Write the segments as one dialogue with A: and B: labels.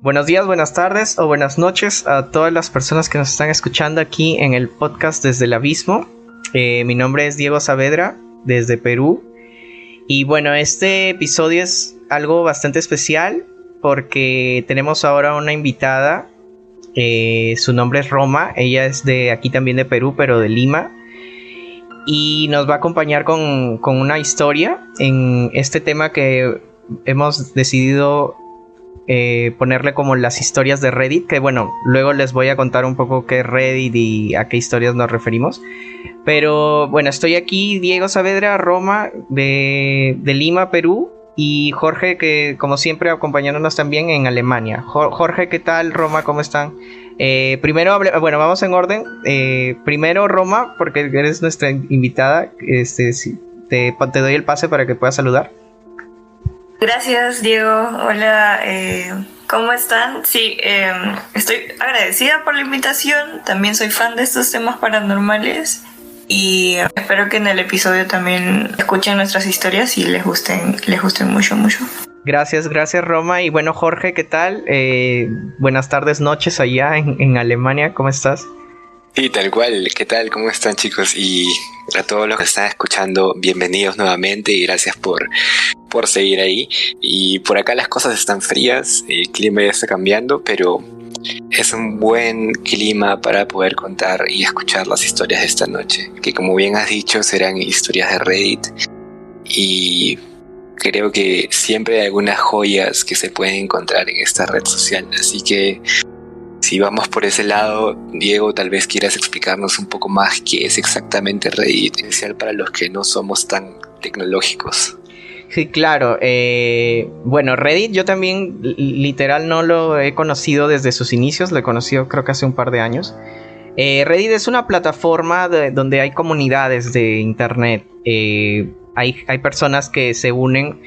A: Buenos días, buenas tardes o buenas noches a todas las personas que nos están escuchando aquí en el podcast Desde el Abismo. Mi nombre es Diego Saavedra, desde Perú. Y bueno, este episodio es algo bastante especial porque tenemos ahora una invitada. Su nombre es Roma, ella es de aquí también de Perú, pero de Lima. Y nos va a acompañar con una historia en este tema que hemos decidido ponerle como las historias de Reddit, que bueno, luego les voy a contar un poco qué es Reddit y a qué historias nos referimos. Pero bueno, estoy aquí, Diego Saavedra, Roma, de Lima, Perú, y Jorge, que como siempre acompañándonos también en Alemania. Jorge, ¿qué tal? Roma, ¿cómo están? Bueno, vamos en orden. Primero Roma, porque eres nuestra invitada. Sí, te doy el pase para que puedas saludar.
B: Gracias, Diego. Hola, ¿cómo están? Sí, estoy agradecida por la invitación. También soy fan de estos temas paranormales y espero que en el episodio también escuchen nuestras historias y les gusten mucho, mucho.
A: Gracias Roma. Y bueno, Jorge, ¿qué tal? Buenas tardes, noches allá en Alemania, ¿cómo estás?
C: Sí, tal cual. ¿Qué tal? ¿Cómo están, chicos? Y a todos los que están escuchando, bienvenidos nuevamente y gracias por seguir ahí. Y por acá las cosas están frías, el clima ya está cambiando, pero es un buen clima para poder contar y escuchar las historias de esta noche, que como bien has dicho, serán historias de Reddit. Y creo que siempre hay algunas joyas que se pueden encontrar en esta red social, así que si vamos por ese lado, Diego, tal vez quieras explicarnos un poco más qué es exactamente Reddit, en especial para los que no somos tan tecnológicos.
A: Sí, claro. Bueno, Reddit yo también literal no lo he conocido desde sus inicios, lo he conocido creo que hace un par de años. Reddit es una plataforma donde hay comunidades de internet. Hay personas que se unen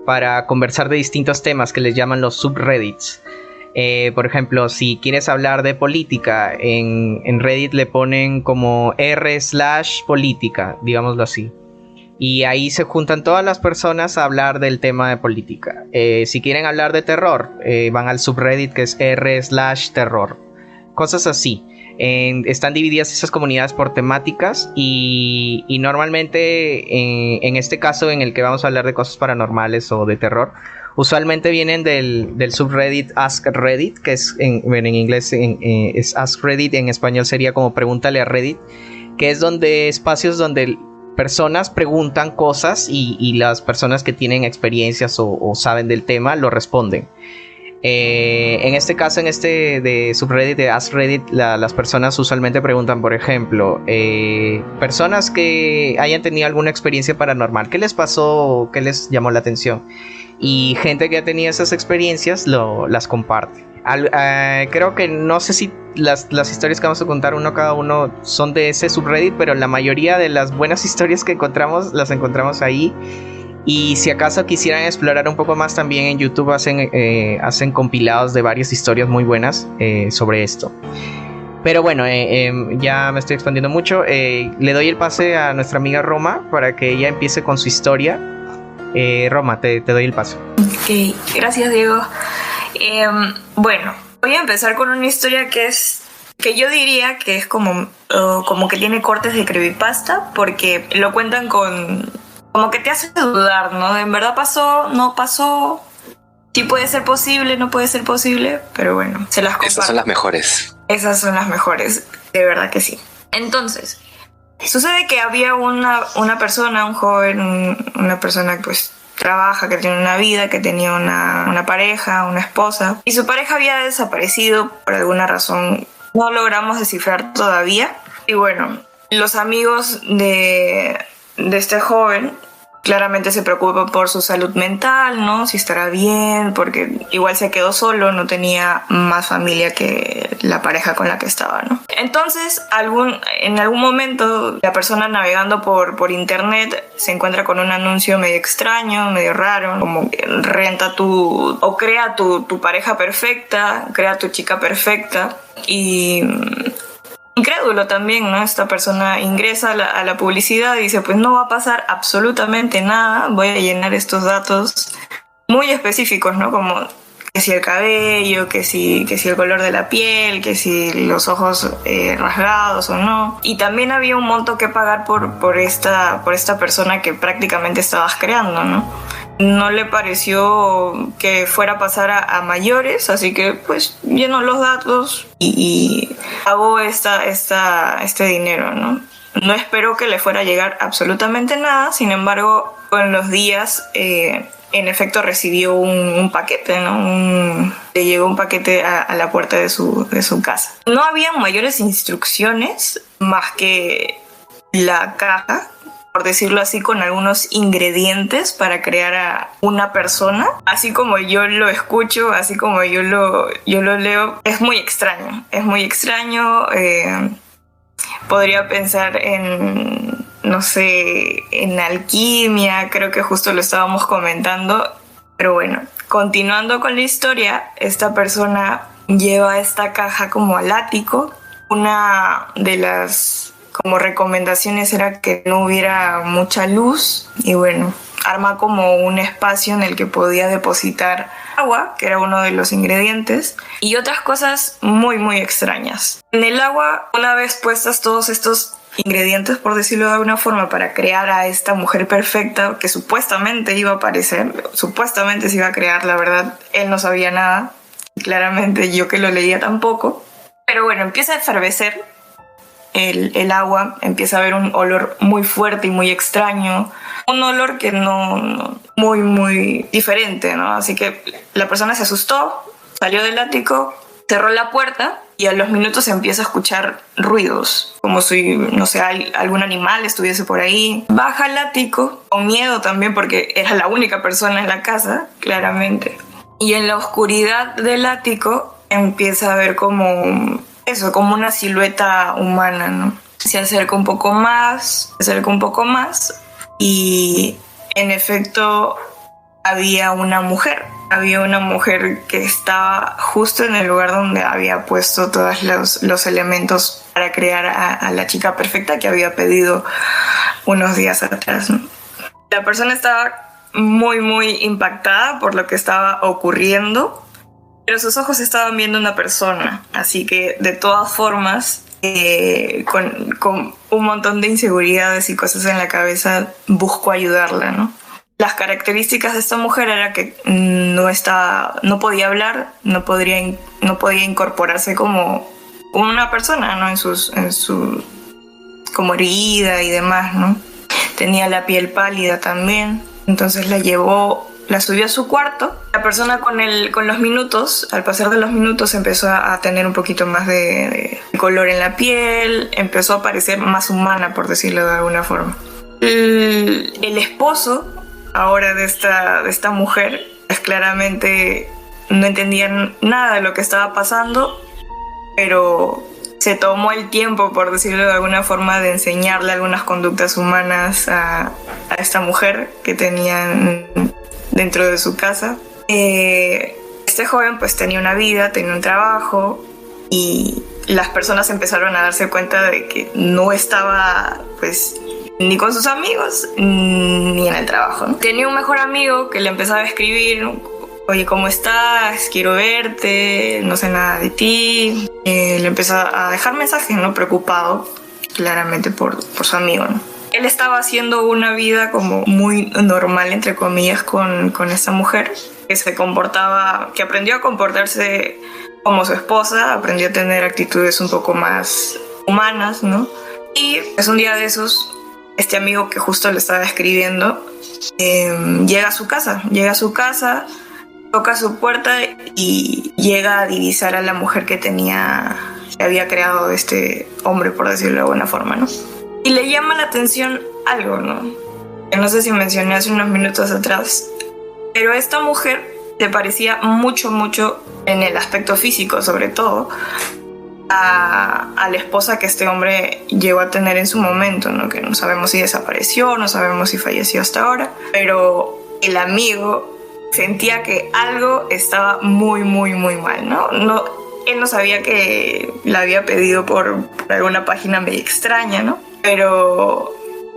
A: para conversar de distintos temas que les llaman los subreddits. Por ejemplo, si quieres hablar de política, en Reddit le ponen como r/política, digámoslo así. Y ahí se juntan todas las personas a hablar del tema de política. Si quieren hablar de terror, van al subreddit que es r/terror. Cosas así. Están divididas esas comunidades por temáticas y normalmente en este caso en el que vamos a hablar de cosas paranormales o de terror, usualmente vienen del subreddit Ask Reddit, que es en inglés es Ask Reddit, en español sería como Pregúntale a Reddit, que es donde espacios donde personas preguntan cosas y las personas que tienen experiencias o saben del tema lo responden. En este caso, en este de subreddit de Ask Reddit, las personas usualmente preguntan, por ejemplo, personas que hayan tenido alguna experiencia paranormal, ¿qué les pasó? ¿Qué les llamó la atención? Y gente que ha tenido esas experiencias las comparte. Creo que no sé si las historias que vamos a contar uno cada uno son de ese subreddit, pero la mayoría de las buenas historias que encontramos las encontramos ahí. Y si acaso quisieran explorar un poco más, también en YouTube hacen compilados de varias historias muy buenas sobre esto. Pero bueno, ya me estoy expandiendo mucho. Le doy el pase a nuestra amiga Roma para que ella empiece con su historia. Roma, te doy el paso.
B: Ok, gracias, Diego. Bueno, voy a empezar con una historia que yo diría que es como que tiene cortes de creepypasta, porque lo cuentan como que te hace dudar, ¿no? ¿En verdad pasó? ¿No pasó? Sí puede ser posible, no puede ser posible, pero bueno, se las comparto.
C: Esas son las mejores.
B: Esas son las mejores, de verdad que sí. Entonces, sucede que había una persona, un joven, una persona que pues trabaja, que tiene una vida, que tenía una pareja, una esposa, y su pareja había desaparecido por alguna razón, no logramos descifrar todavía. Y bueno, los amigos de este joven claramente se preocupan por su salud mental, ¿no? Si estará bien, porque igual se quedó solo, no tenía más familia que la pareja con la que estaba, ¿no? Entonces, en algún momento, la persona navegando por internet se encuentra con un anuncio medio extraño, medio raro, como que renta o crea tu pareja perfecta, crea tu chica perfecta, y incrédulo también, ¿no? Esta persona ingresa a la publicidad y dice, pues no va a pasar absolutamente nada, voy a llenar estos datos muy específicos, ¿no? Como que si el cabello, que si el color de la piel, que si los ojos rasgados o no. Y también había un monto que pagar por esta persona que prácticamente estabas creando, ¿no? No le pareció que fuera a pasar a mayores, así que pues llenó los datos y pagó este dinero, ¿no? No esperó que le fuera a llegar absolutamente nada, sin embargo, con los días en efecto recibió un paquete, ¿no? Le llegó un paquete a la puerta de su casa. No había mayores instrucciones más que la caja, por decirlo así, con algunos ingredientes para crear a una persona. Así como yo lo escucho, así como yo lo leo, es muy extraño. Es muy extraño. Podría pensar en, no sé, en alquimia, creo que justo lo estábamos comentando. Pero bueno, continuando con la historia, esta persona lleva esta caja como al ático. Una de las como recomendaciones era que no hubiera mucha luz y bueno, arma como un espacio en el que podía depositar agua, que era uno de los ingredientes, y otras cosas muy muy extrañas. En el agua, una vez puestas todos estos ingredientes, por decirlo de alguna forma, para crear a esta mujer perfecta que supuestamente iba a aparecer, supuestamente se iba a crear, la verdad, él no sabía nada, claramente yo que lo leía tampoco, pero bueno, empieza a efervecer el agua, empieza a haber un olor muy fuerte y muy extraño, un olor que no muy muy diferente, ¿no? Así que la persona se asustó, salió del ático, cerró la puerta y a los minutos empieza a escuchar ruidos, como si, no sé, algún animal estuviese por ahí. Baja al ático, con miedo también porque era la única persona en la casa, claramente. Y en la oscuridad del ático empieza a ver como una silueta humana, ¿no? Se acerca un poco más y en efecto había una mujer que estaba justo en el lugar donde había puesto todos los elementos para crear a la chica perfecta que había pedido unos días atrás, ¿no? La persona estaba muy muy impactada por lo que estaba ocurriendo, pero sus ojos estaban viendo una persona, así que de todas formas, con un montón de inseguridades y cosas en la cabeza, buscó ayudarla, ¿no? Las características de esta mujer era que no podía hablar, no podía incorporarse como una persona, ¿no? En su como herida y demás, ¿no? Tenía la piel pálida también, entonces la subió a su cuarto. La persona con los minutos, al pasar de los minutos, empezó a tener un poquito más de color en la piel, empezó a parecer más humana, por decirlo de alguna forma. El esposo ahora de esta mujer, pues claramente no entendía nada de lo que estaba pasando, pero se tomó el tiempo, por decirlo de alguna forma, de enseñarle algunas conductas humanas a esta mujer que tenían dentro de su casa. Este joven pues tenía una vida, tenía un trabajo y las personas empezaron a darse cuenta de que no estaba pues ni con sus amigos ni en el trabajo, ¿no? Tenía un mejor amigo que le empezaba a escribir: oye, ¿cómo estás? Quiero verte, no sé nada de ti. Le empezó a dejar mensajes, ¿no? Preocupado claramente por su amigo, ¿no? Él estaba haciendo una vida como muy normal, entre comillas, con esta mujer, que aprendió a comportarse como su esposa, aprendió a tener actitudes un poco más humanas, ¿no? Y es un día de esos, este amigo que justo le estaba escribiendo, llega a su casa, toca su puerta y llega a divisar a la mujer que había creado este hombre, por decirlo de alguna forma, ¿no? Y le llama la atención algo, ¿no? Que no sé si mencioné hace unos minutos atrás, pero esta mujer le parecía mucho, mucho, en el aspecto físico sobre todo, a la esposa que este hombre llegó a tener en su momento, ¿no? Que no sabemos si desapareció, no sabemos si falleció hasta ahora, pero el amigo sentía que algo estaba muy, muy, muy mal, ¿no? Él no sabía que la había pedido por alguna página medio extraña, ¿no? Pero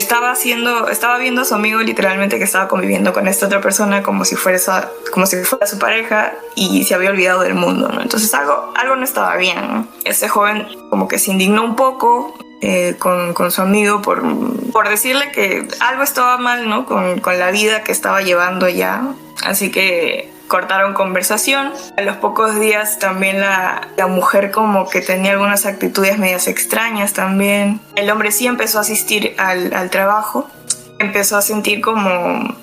B: estaba viendo a su amigo literalmente que estaba conviviendo con esta otra persona como si fuera su pareja y se había olvidado del mundo, ¿no? Entonces algo no estaba bien, ¿no? Ese joven como que se indignó un poco con su amigo por decirle que algo estaba mal, ¿no? Con la vida que estaba llevando ya. Así que cortaron conversación. A los pocos días también la mujer como que tenía algunas actitudes medias extrañas también. El hombre sí empezó a asistir al trabajo. Empezó a sentir como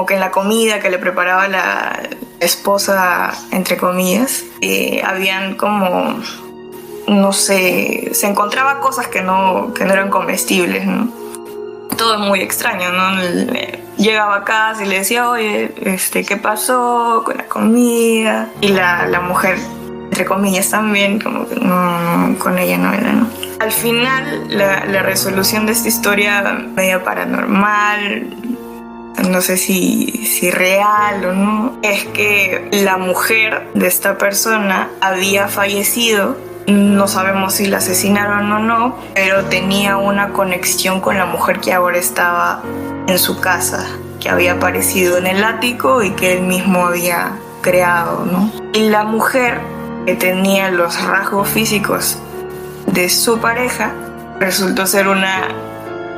B: que en la comida que le preparaba la esposa, entre comillas, habían como, no sé, se encontraba cosas que no eran comestibles, ¿no? Todo es muy extraño, ¿no? Llegaba a casa y le decía, oye, ¿qué pasó con la comida? Y la mujer, entre comillas también, como que no, con ella no era, ¿no? Al final, la resolución de esta historia media paranormal, no sé si real o no, es que la mujer de esta persona había fallecido. No sabemos si la asesinaron o no, pero tenía una conexión con la mujer que ahora estaba en su casa, que había aparecido en el ático y que él mismo había creado, ¿no? Y la mujer, que tenía los rasgos físicos de su pareja, resultó ser una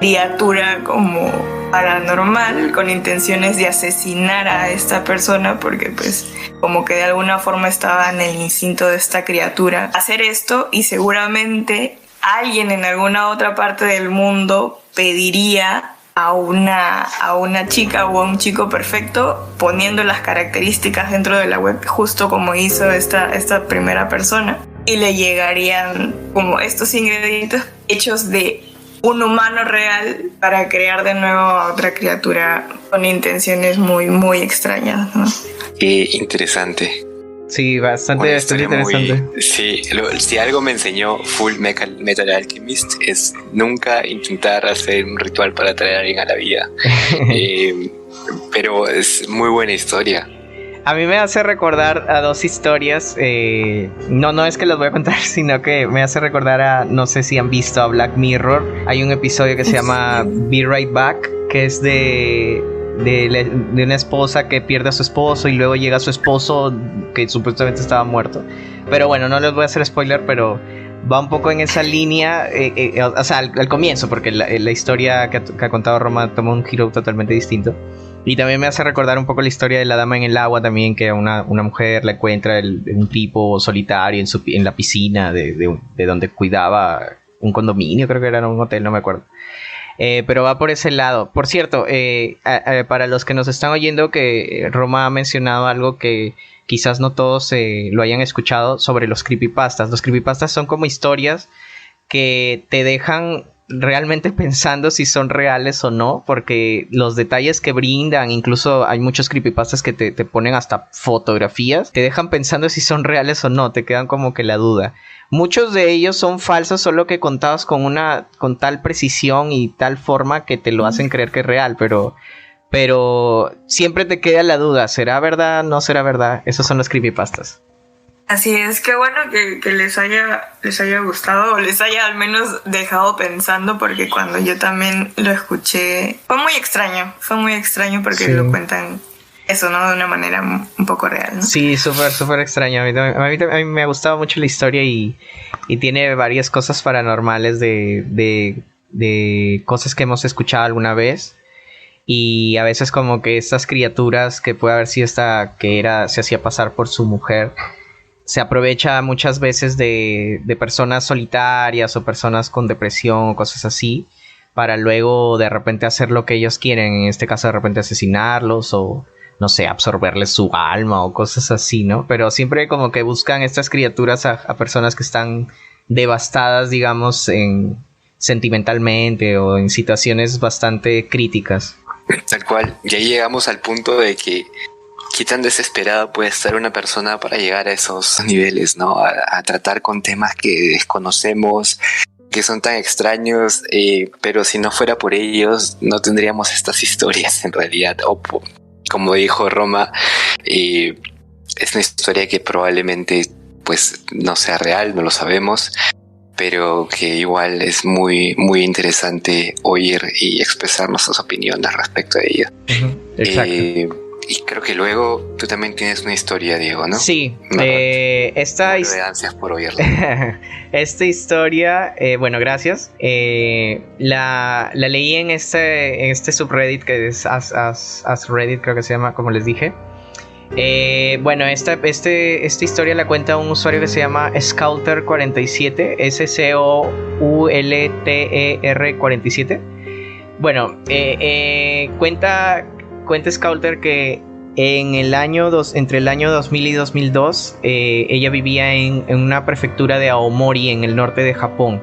B: criatura como paranormal, con intenciones de asesinar a esta persona, porque pues como que de alguna forma estaba en el instinto de esta criatura hacer esto, y seguramente alguien en alguna otra parte del mundo pediría a una chica o a un chico perfecto, poniendo las características dentro de la web, justo como hizo esta primera persona, y le llegarían como estos ingredientes hechos de un humano real para crear de nuevo a otra criatura con intenciones muy, muy extrañas, ¿no?
C: Qué interesante.
A: Sí, bastante interesante.
C: Sí, si algo me enseñó Full Metal Alchemist es nunca intentar hacer un ritual para traer a alguien a la vida. Pero es muy buena historia.
A: A mí me hace recordar a dos historias. No es que las voy a contar, sino que me hace recordar a, no sé si han visto a Black Mirror. Hay un episodio que se llama Be Right Back, que es de una esposa que pierde a su esposo y luego llega su esposo que supuestamente estaba muerto. Pero bueno, no les voy a hacer spoiler, pero va un poco en esa línea, o sea, al comienzo, porque la historia que ha contado Roma toma un giro totalmente distinto. Y también me hace recordar un poco la historia de la dama en el agua también, que una mujer la encuentra un tipo solitario en la piscina de donde cuidaba un condominio, creo que era un hotel, no me acuerdo. Pero va por ese lado. Por cierto, para los que nos están oyendo, que Roma ha mencionado algo que quizás no todos lo hayan escuchado sobre los creepypastas. Los creepypastas son como historias que te dejan realmente pensando si son reales o no, porque los detalles que brindan, incluso hay muchos creepypastas que te ponen hasta fotografías, te dejan pensando si son reales o no, te quedan como que la duda. Muchos de ellos son falsos, solo que contados con tal precisión y tal forma que te lo hacen creer que es real, pero siempre te queda la duda, ¿será verdad? ¿No será verdad? Esos son los creepypastas.
B: Así es, qué bueno que les haya gustado, o les haya al menos dejado pensando, porque cuando yo también lo escuché fue muy extraño porque sí, lo cuentan eso, ¿no? De una manera un poco real, ¿no? Sí,
A: súper extraño. A mí me ha gustado mucho la historia y tiene varias cosas paranormales de cosas que hemos escuchado alguna vez. Y a veces como que estas criaturas que puede haber sido se hacía pasar por su mujer, se aprovecha muchas veces de personas solitarias o personas con depresión o cosas así, para luego de repente hacer lo que ellos quieren, en este caso de repente asesinarlos o, no sé, absorberles su alma o cosas así, ¿no? Pero siempre como que buscan estas criaturas a personas que están devastadas, digamos, sentimentalmente o en situaciones bastante críticas.
C: Tal cual, y ahí llegamos al punto de que qué tan desesperada puede estar una persona para llegar a esos niveles, ¿no? A tratar con temas que desconocemos, que son tan extraños, pero si no fuera por ellos, no tendríamos estas historias en realidad. O como dijo Roma, es una historia que probablemente pues no sea real, no lo sabemos, pero que igual es muy, muy interesante oír y expresar nuestras opiniones respecto a ella.
A: Exacto.
C: Y creo que luego tú también tienes una historia, Diego, ¿no?
A: Sí,
C: esta de ansias por oírla.
A: Esta historia, bueno, gracias. La leí en este subreddit que es As Reddit, creo que se llama, como les dije. Bueno, esta historia la cuenta un usuario que se llama Scoulter47, SCOULTER47. Bueno, cuenta Scoulter que entre el año 2000 y 2002 ella vivía en una prefectura de Aomori en el norte de Japón,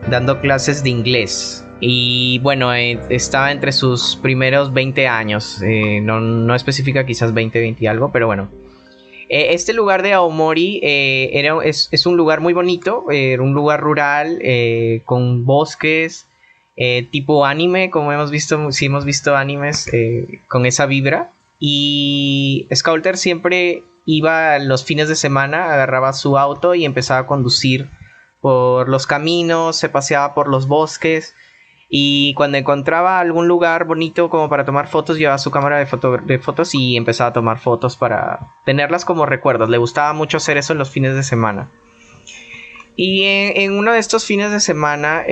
A: dando clases de inglés. Y bueno, estaba entre sus primeros 20 años, no especifica, quizás 20 y algo, pero bueno. Este lugar de Aomori es un lugar muy bonito, un lugar rural con bosques, tipo anime, como hemos visto, si hemos visto animes con esa vibra. Y Scoulter siempre iba los fines de semana, agarraba su auto y empezaba a conducir por los caminos, se paseaba por los bosques. Y cuando encontraba algún lugar bonito como para tomar fotos, llevaba su cámara de fotos y empezaba a tomar fotos para tenerlas como recuerdos. Le gustaba mucho hacer eso en los fines de semana. Y en uno de estos fines de semana,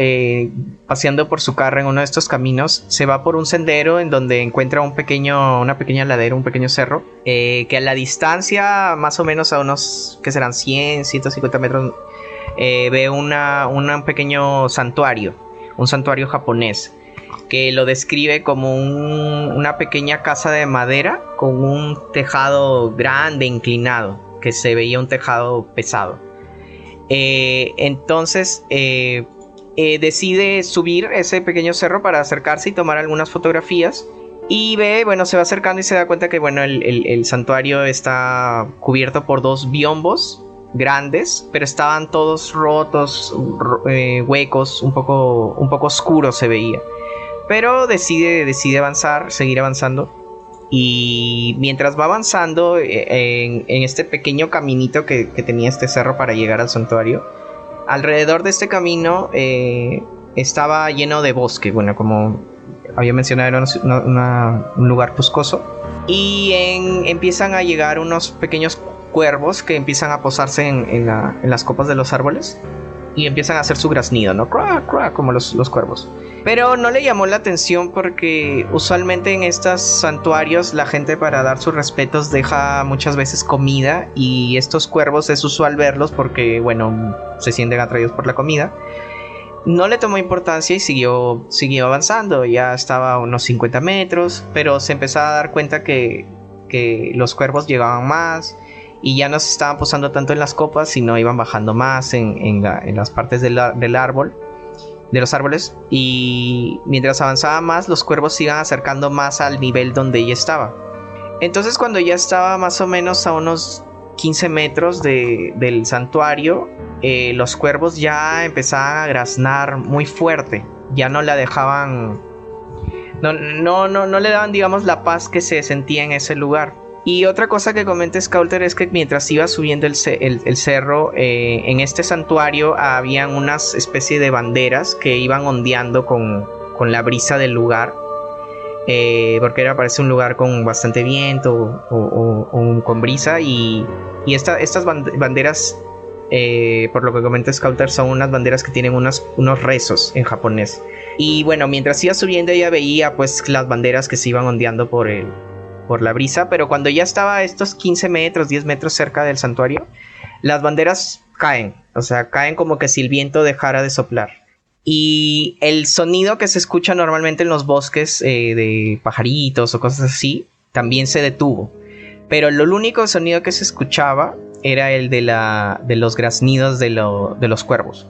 A: paseando por su carro en uno de estos caminos, se va por un sendero en donde encuentra una pequeña ladera, un pequeño cerro, que a la distancia, más o menos a unos, que serán 100, 150 metros, ve un pequeño santuario, un santuario japonés, que lo describe como una pequeña casa de madera con un tejado grande, inclinado, que se veía un tejado pesado. Entonces decide subir ese pequeño cerro para acercarse y tomar algunas fotografías. Y se va acercando y se da cuenta que el santuario está cubierto por 2 biombos grandes, pero estaban todos rotos, huecos, un poco oscuros se veía. Pero decide seguir avanzando. Y mientras va avanzando en este pequeño caminito que tenía este cerro para llegar al santuario, alrededor de este camino estaba lleno de bosque. Bueno, como había mencionado, era un lugar boscoso. Y empiezan a llegar unos pequeños cuervos que empiezan a posarse en las copas de los árboles y empiezan a hacer su graznido, ¿no? Crack, crack, como los cuervos. Pero no le llamó la atención porque usualmente en estos santuarios la gente, para dar sus respetos, deja muchas veces comida, y estos cuervos es usual verlos porque, bueno, se sienten atraídos por la comida. No le tomó importancia y siguió avanzando. Ya estaba a unos 50 metros, pero se empezaba a dar cuenta que los cuervos llegaban más y ya no se estaban posando tanto en las copas, sino iban bajando más en las partes del árbol, de los árboles. Y mientras avanzaba más, los cuervos se iban acercando más al nivel donde ella estaba. Entonces, cuando ya estaba más o menos a unos 15 metros del santuario, los cuervos ya empezaban a graznar muy fuerte. Ya no la dejaban, no le daban, digamos, la paz que se sentía en ese lugar. Y otra cosa que comenta Scoulter es que mientras iba subiendo el cerro, en este santuario habían unas especie de banderas que iban ondeando con la brisa del lugar, porque parece un lugar con bastante viento o con brisa. Y estas banderas, por lo que comenta Scoulter, son unas banderas que tienen unos rezos en japonés. Y bueno, mientras iba subiendo ella veía pues las banderas que se iban ondeando por la brisa, pero cuando ya estaba a estos 15 metros, 10 metros cerca del santuario, las banderas caen, o sea, caen como que si el viento dejara de soplar. Y el sonido que se escucha normalmente en los bosques, de pajaritos o cosas así, también se detuvo. Pero el único sonido que se escuchaba era el de los graznidos de los cuervos,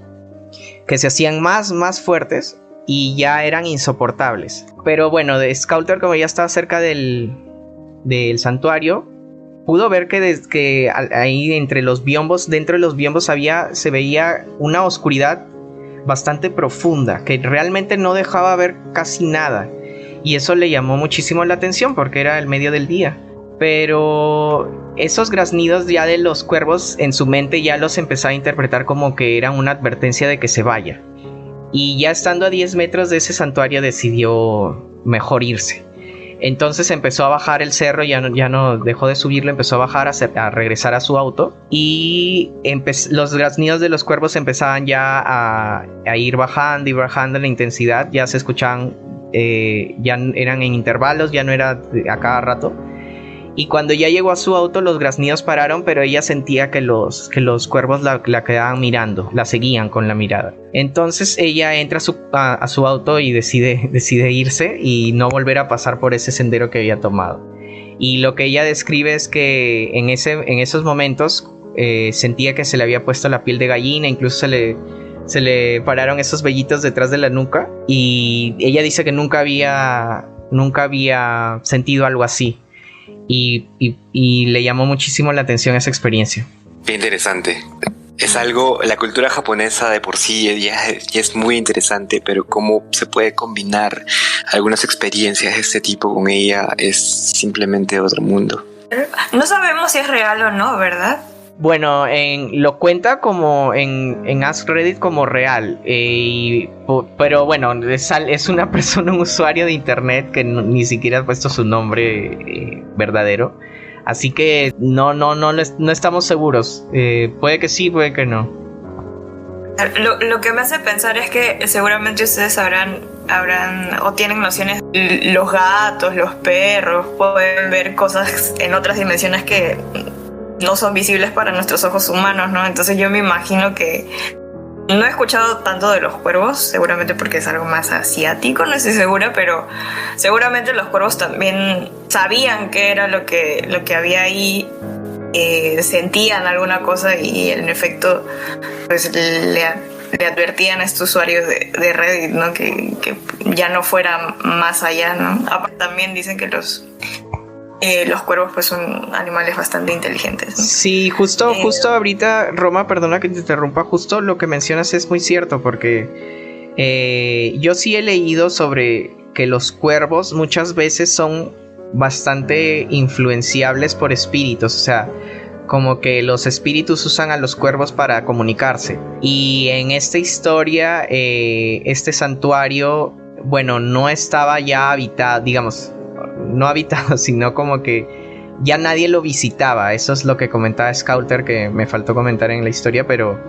A: que se hacían más fuertes y ya eran insoportables. Pero bueno, de Scoulter, como ya estaba cerca del santuario, pudo ver que ahí entre los biombos, dentro de los biombos se veía una oscuridad bastante profunda, que realmente no dejaba ver casi nada, y eso le llamó muchísimo la atención porque era el medio del día. Pero esos graznidos ya de los cuervos en su mente ya los empezaba a interpretar como que eran una advertencia de que se vaya. Y ya estando a 10 metros de ese santuario decidió mejor irse. Entonces empezó a bajar el cerro, ya no dejó de subirlo, empezó a bajar, a regresar a su auto. Y los graznidos de los cuervos empezaban ya a ir bajando y bajando la intensidad. Ya se escuchaban, ya eran en intervalos, ya no era a cada rato. Y cuando ya llegó a su auto, los graznidos pararon, pero ella sentía que los cuervos la quedaban mirando, la seguían con la mirada. Entonces ella entra a su auto y decide irse y no volver a pasar por ese sendero que había tomado. Y lo que ella describe es que en esos momentos sentía que se le había puesto la piel de gallina, incluso se le pararon esos vellitos detrás de la nuca. Y ella dice que nunca había sentido algo así. Y le llamó muchísimo la atención esa experiencia.
C: Qué interesante. Es algo, la cultura japonesa de por sí ya es muy interesante, pero cómo se puede combinar algunas experiencias de este tipo con ella es simplemente otro mundo.
B: No sabemos si es real o no, ¿verdad?
A: Bueno, lo cuenta como en Ask Reddit como real, pero bueno, es una persona, un usuario de internet que ni siquiera ha puesto su nombre verdadero, así que no estamos seguros. Puede que sí, puede que no.
B: Lo que me hace pensar es que seguramente ustedes habrán o tienen nociones. Los gatos, los perros pueden ver cosas en otras dimensiones que no son visibles para nuestros ojos humanos, ¿no? Entonces yo me imagino que no he escuchado tanto de los cuervos, seguramente porque es algo más asiático, no estoy segura, pero seguramente los cuervos también sabían qué era lo que había ahí, sentían alguna cosa y en efecto pues le advertían a estos usuarios de Reddit, ¿no? Que ya no fuera más allá, ¿no? Aparte también dicen que los cuervos pues son animales bastante inteligentes, ¿no?
A: Sí, justo ahorita, Roma, perdona que te interrumpa, justo lo que mencionas es muy cierto, porque yo sí he leído sobre que los cuervos muchas veces son bastante influenciables por espíritus, o sea, como que los espíritus usan a los cuervos para comunicarse. Y en esta historia, este santuario, bueno, no estaba ya habitado, digamos, no habitado, sino como que ya nadie lo visitaba. Eso es lo que comentaba Scouter, que me faltó comentar en la historia, pero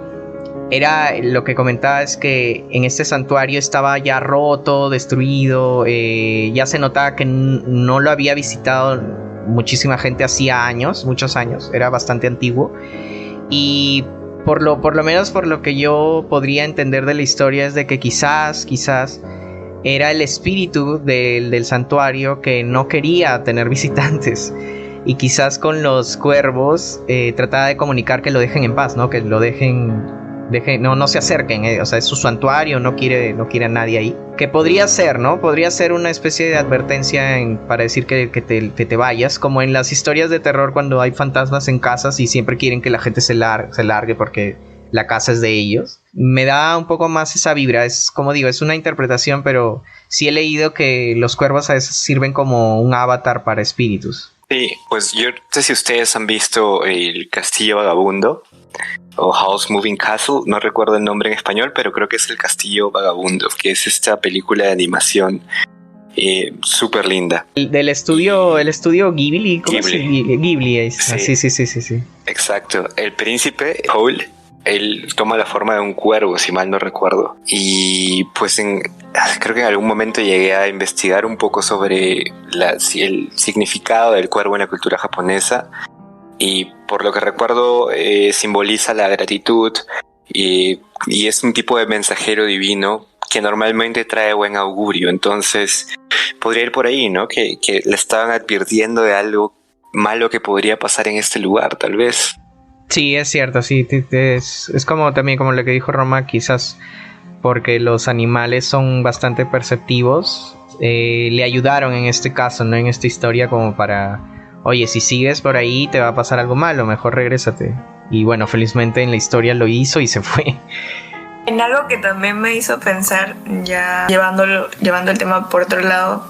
A: lo que comentaba es que en este santuario estaba ya roto, destruido, ya se notaba que no lo había visitado muchísima gente hacía años, muchos años, era bastante antiguo. Y por lo menos por lo que yo podría entender de la historia es de que quizás era el espíritu del santuario que no quería tener visitantes, y quizás con los cuervos trataba de comunicar que lo dejen en paz, ¿no? Que lo dejen, no se acerquen, o sea, es su santuario, no quiere a nadie ahí. Que podría ser, ¿no? Podría ser una especie de advertencia para decir que te vayas, como en las historias de terror cuando hay fantasmas en casas y siempre quieren que la gente se largue porque la casa es de ellos. Me da un poco más esa vibra, es como digo, es una interpretación, pero sí he leído que los cuervos a veces sirven como un avatar para espíritus.
C: Sí, pues yo no sé si ustedes han visto El Castillo Vagabundo o House Moving Castle, no recuerdo el nombre en español, pero creo que es El Castillo Vagabundo, que es esta película de animación súper linda. El estudio
A: Ghibli, ¿cómo se llama? Ghibli, sí.
C: Exacto, el príncipe Howl, él toma la forma de un cuervo, si mal no recuerdo. Y pues creo que en algún momento llegué a investigar un poco sobre el significado del cuervo en la cultura japonesa. Y por lo que recuerdo, simboliza la gratitud y es un tipo de mensajero divino que normalmente trae buen augurio. Entonces, podría ir por ahí, ¿no? Que le estaban advirtiendo de algo malo que podría pasar en este lugar, tal vez.
A: Sí, es cierto, sí, es como también como lo que dijo Roma, quizás porque los animales son bastante perceptivos, le ayudaron en este caso, ¿no? En esta historia como para, oye, si sigues por ahí te va a pasar algo malo, mejor regrésate. Y bueno, felizmente en la historia lo hizo y se fue.
B: En algo que también me hizo pensar, ya llevando el tema por otro lado,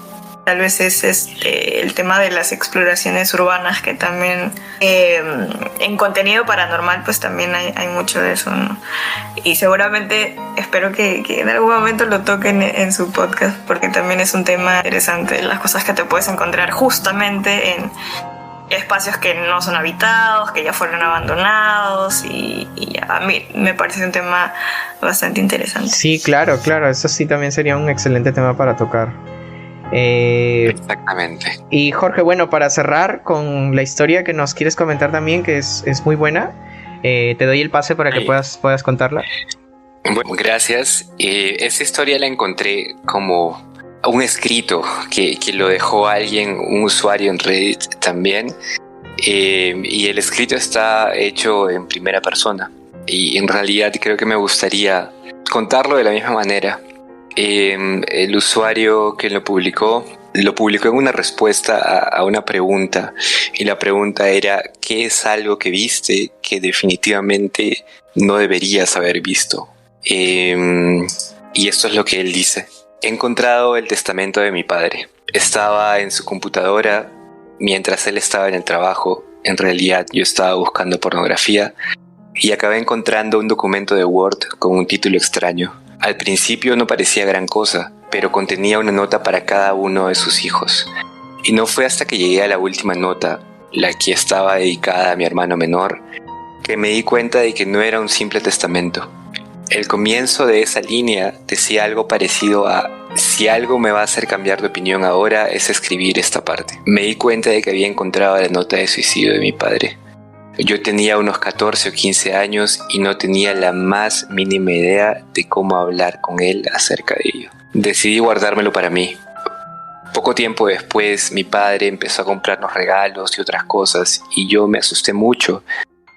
B: tal vez es el tema de las exploraciones urbanas, que también en contenido paranormal pues también hay mucho de eso, ¿no? Y seguramente espero que en algún momento lo toquen en su podcast, porque también es un tema interesante, las cosas que te puedes encontrar justamente en espacios que no son habitados, que ya fueron abandonados, y a mí me parece un tema bastante interesante.
A: Sí, claro, eso sí también sería un excelente tema para tocar.
C: Exactamente.
A: Y Jorge, bueno, para cerrar con la historia que nos quieres comentar también, que es muy buena, te doy el pase para que puedas contarla.
C: Bueno, gracias. Esa historia la encontré como un escrito que lo dejó alguien, un usuario en Reddit también, y el escrito está hecho en primera persona, y en realidad creo que me gustaría contarlo de la misma manera. El usuario que lo publicó en una respuesta a una pregunta, y la pregunta era: ¿qué es algo que viste que definitivamente no deberías haber visto? Y esto es lo que él dice: he encontrado el testamento de mi padre. Estaba en su computadora mientras él estaba en el trabajo. En realidad yo estaba buscando pornografía y acabé encontrando un documento de Word con un título extraño. Al principio no parecía gran cosa, pero contenía una nota para cada uno de sus hijos. Y no fue hasta que llegué a la última nota, la que estaba dedicada a mi hermano menor, que me di cuenta de que no era un simple testamento. El comienzo de esa línea decía algo parecido a: si algo me va a hacer cambiar de opinión ahora es escribir esta parte. Me di cuenta de que había encontrado la nota de suicidio de mi padre. Yo tenía unos 14 o 15 años y no tenía la más mínima idea de cómo hablar con él acerca de ello. Decidí guardármelo para mí. Poco tiempo después, mi padre empezó a comprarnos regalos y otras cosas, y yo me asusté mucho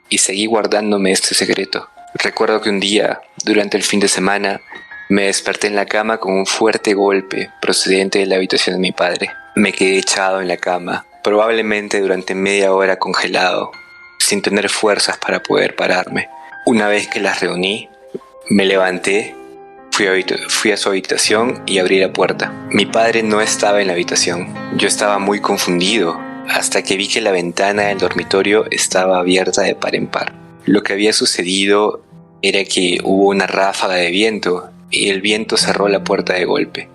C: y seguí guardándome este secreto. Recuerdo que un día, durante el fin de semana, me desperté en la cama con un fuerte golpe procedente de la habitación de mi padre. Me quedé echado en la cama, probablemente durante media hora congelado, sin tener fuerzas para poder pararme. Una vez que las reuní, me levanté, fui a su habitación y abrí la puerta. Mi padre no estaba en la habitación. Yo estaba muy confundido hasta que vi que la ventana del dormitorio estaba abierta de par en par. Lo que había sucedido era que hubo una ráfaga de viento y el viento cerró la puerta de golpe.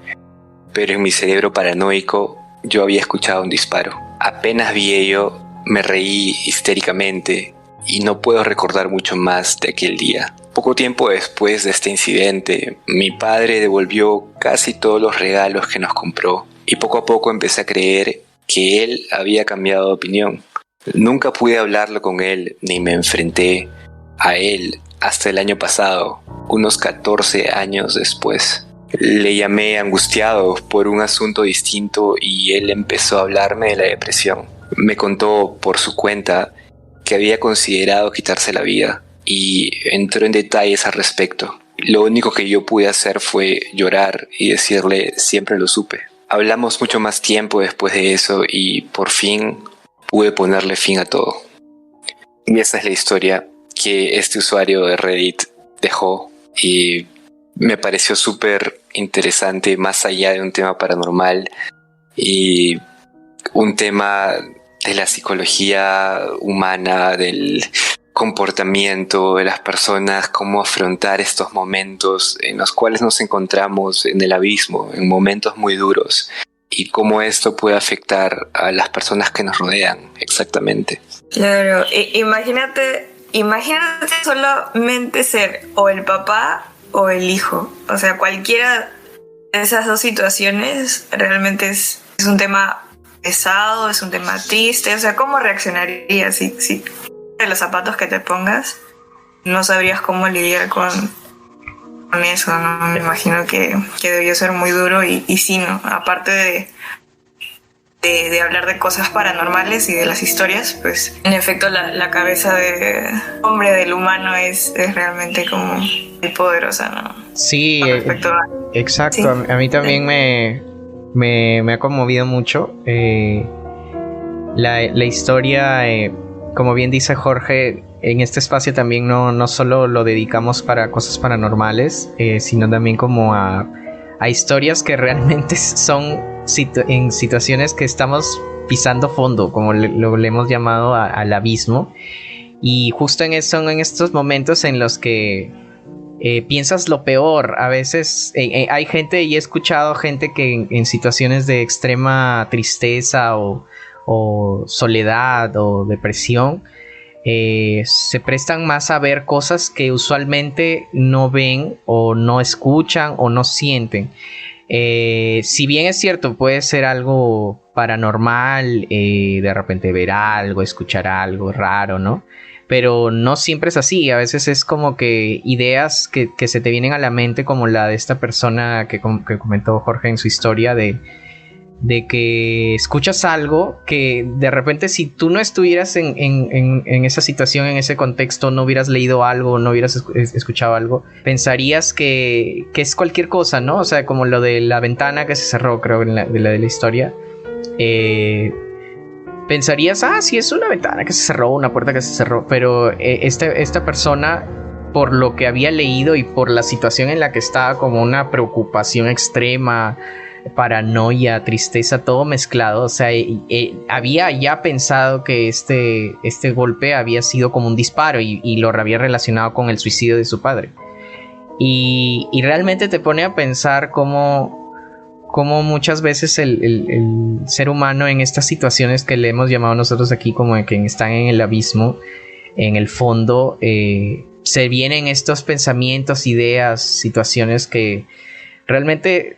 C: Pero en mi cerebro paranoico yo había escuchado un disparo. Apenas vi ello, me reí histéricamente y no puedo recordar mucho más de aquel día. Poco tiempo después de este incidente, mi padre devolvió casi todos los regalos que nos compró, y poco a poco empecé a creer que él había cambiado de opinión. Nunca pude hablarlo con él ni me enfrenté a él hasta el año pasado, unos 14 años después. Le llamé angustiado por un asunto distinto y él empezó a hablarme de la depresión. Me contó por su cuenta que había considerado quitarse la vida y entró en detalles al respecto. Lo único que yo pude hacer fue llorar y decirle: siempre lo supe. Hablamos mucho más tiempo después de eso y por fin pude ponerle fin a todo. Y esa es la historia que este usuario de Reddit dejó, y me pareció súper interesante, más allá de un tema paranormal y un tema de la psicología humana, del comportamiento de las personas, cómo afrontar estos momentos en los cuales nos encontramos en el abismo, en momentos muy duros, y cómo esto puede afectar a las personas que nos rodean. Exactamente.
B: Claro, imagínate solamente ser o el papá o el hijo. O sea, cualquiera de esas dos situaciones realmente es un tema pesado, es un tema triste. O sea, ¿cómo reaccionarías si de los zapatos que te pongas no sabrías cómo lidiar con eso, ¿no? Me imagino que debió ser muy duro y sí, ¿no? Aparte de hablar de cosas paranormales y de las historias, pues en efecto la cabeza del humano es realmente como muy poderosa, ¿no?
A: Sí, exacto. Sí. A mí también me ha conmovido mucho la historia. Como bien dice Jorge, en este espacio también no solo lo dedicamos para cosas paranormales, sino también como a historias que realmente son en situaciones que estamos pisando fondo, como le hemos llamado al abismo. Y justo son en estos momentos en los que piensas lo peor. A veces hay gente, y he escuchado gente que en situaciones de extrema tristeza o soledad o depresión, se prestan más a ver cosas que usualmente no ven o no escuchan o no sienten. Si bien es cierto, puede ser algo paranormal, de repente ver algo, escuchar algo raro, ¿no? Pero no siempre es así. A veces es como que ideas que se te vienen a la mente, como la de esta persona que comentó Jorge en su historia, de que escuchas algo que de repente, si tú no estuvieras en esa situación, en ese contexto, no hubieras leído algo, no hubieras escuchado algo, pensarías que es cualquier cosa, ¿no? O sea, como lo de la ventana que se cerró, creo, de la historia. Pensarías, sí, es una ventana que se cerró, una puerta que se cerró, pero esta persona, por lo que había leído y por la situación en la que estaba, como una preocupación extrema, paranoia, tristeza, todo mezclado, o sea, había ya pensado que este golpe había sido como un disparo y lo había relacionado con el suicidio de su padre. Y realmente te pone a pensar cómo muchas veces el ser humano, en estas situaciones que le hemos llamado nosotros aquí como que están en el abismo, en el fondo, se vienen estos pensamientos, ideas, situaciones que realmente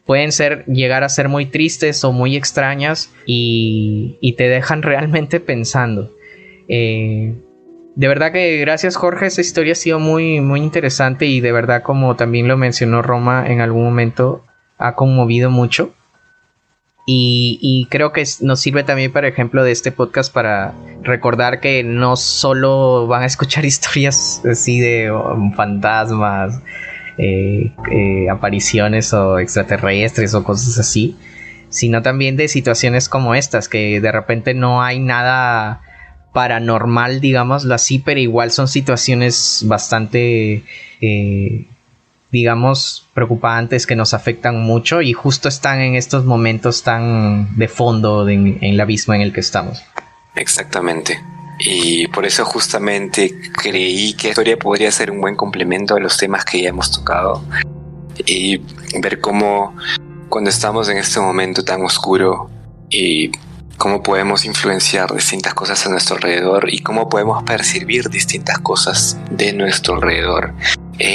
A: pueden llegar a ser muy tristes o muy extrañas y te dejan realmente pensando. De verdad que gracias, Jorge, esa historia ha sido muy, muy interesante, y de verdad, como también lo mencionó Roma en algún momento, ha conmovido mucho. Y creo que nos sirve también, por ejemplo, de este podcast para recordar que no solo van a escuchar historias así de fantasmas, apariciones o extraterrestres o cosas así, sino también de situaciones como estas, que de repente no hay nada paranormal, digámoslo así, pero igual son situaciones bastante digamos preocupantes, que nos afectan mucho y justo están en estos momentos tan de fondo en el abismo en el que estamos.
C: Exactamente. Y por eso justamente creí que la historia podría ser un buen complemento a los temas que ya hemos tocado, y ver cómo, cuando estamos en este momento tan oscuro, y cómo podemos influenciar distintas cosas a nuestro alrededor y cómo podemos percibir distintas cosas de nuestro alrededor.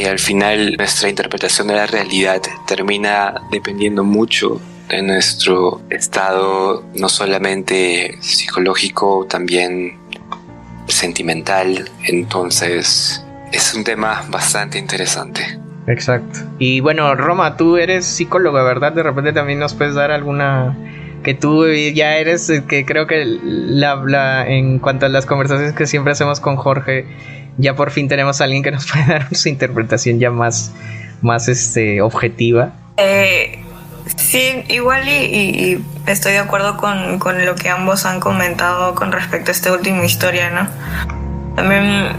C: Al final, nuestra interpretación de la realidad termina dependiendo mucho de nuestro estado, no solamente psicológico, también sentimental. Entonces es un tema bastante interesante.
A: Exacto. Y bueno, Roma, tú eres psicóloga, ¿verdad? De repente también nos puedes dar alguna, que tú ya eres, que creo que en cuanto a las conversaciones que siempre hacemos con Jorge, ya por fin tenemos a alguien que nos puede dar su interpretación ya más objetiva.
B: Sí, igual y estoy de acuerdo con lo que ambos han comentado con respecto a esta última historia, ¿no? También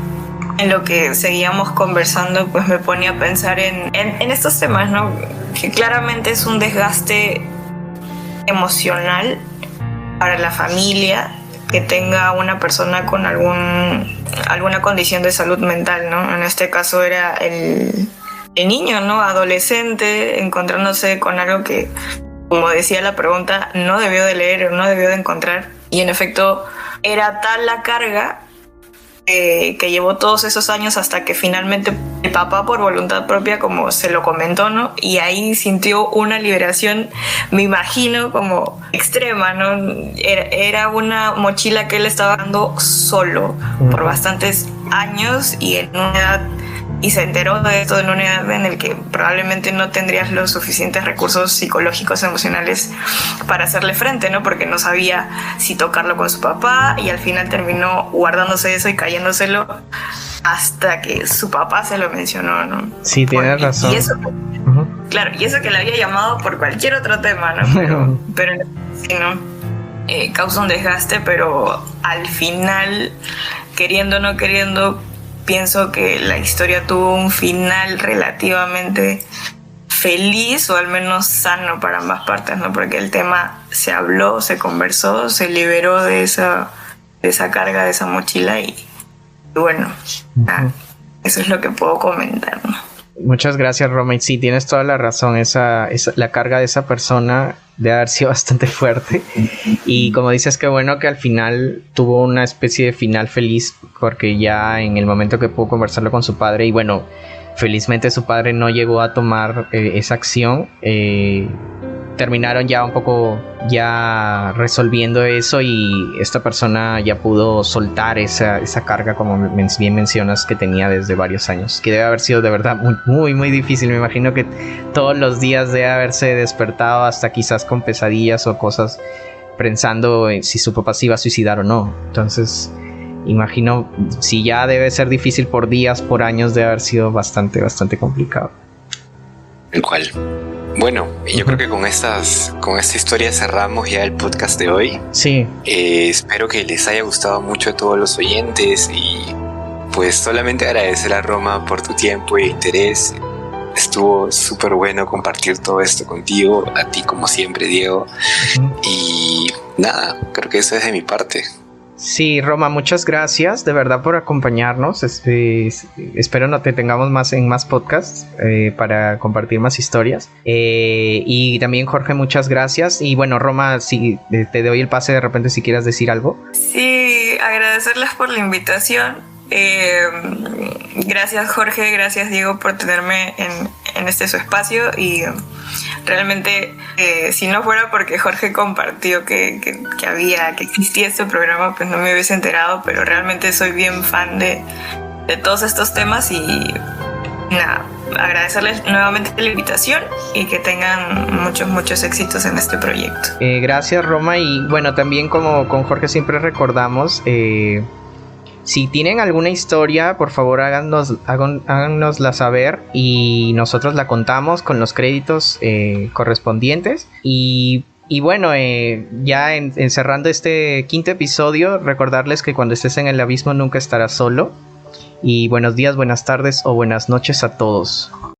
B: en lo que seguíamos conversando, pues me ponía a pensar en estos temas, ¿no? Que claramente es un desgaste emocional para la familia que tenga una persona con alguna condición de salud mental, ¿no? En este caso era el niño, ¿no? Adolescente, encontrándose con algo que, como decía la pregunta, no debió de leer o no debió de encontrar. Y en efecto, era tal la carga que llevó todos esos años hasta que finalmente el papá, por voluntad propia, como se lo comentó, ¿no? Y ahí sintió una liberación, me imagino, como extrema, ¿no? Era una mochila que él estaba dando solo por bastantes años y en una edad, y se enteró de esto en una edad en la que probablemente no tendrías los suficientes recursos psicológicos, emocionales para hacerle frente, ¿no? Porque no sabía si tocarlo con su papá, y al final terminó guardándose eso y cayéndoselo hasta que su papá se lo mencionó, ¿no?
A: Sí, tienes razón.
B: Y eso, claro, y eso que le había llamado por cualquier otro tema, ¿no? Pero sí, ¿no? Causa un desgaste, pero al final, queriendo o no queriendo, pienso que la historia tuvo un final relativamente feliz o al menos sano para ambas partes, ¿no? Porque el tema se habló, se conversó, se liberó de esa carga, de esa mochila y bueno, eso es lo que puedo comentar, ¿no?
A: Muchas gracias, Roma. Y sí, tienes toda la razón. La carga de esa persona debe haber sido bastante fuerte. Y como dices, qué bueno que al final tuvo una especie de final feliz, porque ya en el momento que pudo conversarlo con su padre, y bueno, felizmente su padre no llegó a tomar esa acción. Terminaron ya un poco ya resolviendo eso y esta persona ya pudo soltar esa carga, como bien mencionas, que tenía desde varios años, que debe haber sido de verdad muy, muy, muy difícil. Me imagino que todos los días debe haberse despertado hasta quizás con pesadillas o cosas pensando en si su papá se iba a suicidar o no. Entonces imagino, si ya debe ser difícil por días, por años, debe haber sido bastante, bastante complicado.
C: El cual. Bueno, yo creo que con esta historia cerramos ya el podcast de hoy.
A: Sí.
C: Espero que les haya gustado mucho a todos los oyentes y pues solamente agradecer a Roma por tu tiempo e interés. Estuvo súper bueno compartir todo esto contigo, a ti como siempre, Diego. Y nada, creo que eso es de mi parte.
A: Sí, Roma, muchas gracias de verdad por acompañarnos. Espero no te tengamos más en más podcasts para compartir más historias. Y también, Jorge, muchas gracias. Y bueno, Roma, si te doy el pase de repente si quieras decir algo.
B: Sí, agradecerles por la invitación. Gracias, Jorge, gracias, Diego, por tenerme en este su espacio y realmente si no fuera porque Jorge compartió que existía este programa, pues no me hubiese enterado, pero realmente soy bien fan de todos estos temas y nada, agradecerles nuevamente la invitación y que tengan muchos éxitos en este proyecto.
A: Gracias, Roma, y bueno, también como con Jorge siempre recordamos, si tienen alguna historia, por favor háganosla saber y nosotros la contamos con los créditos correspondientes. Y bueno, ya encerrando este 5º episodio, recordarles que cuando estés en el abismo nunca estarás solo. Y buenos días, buenas tardes o buenas noches a todos.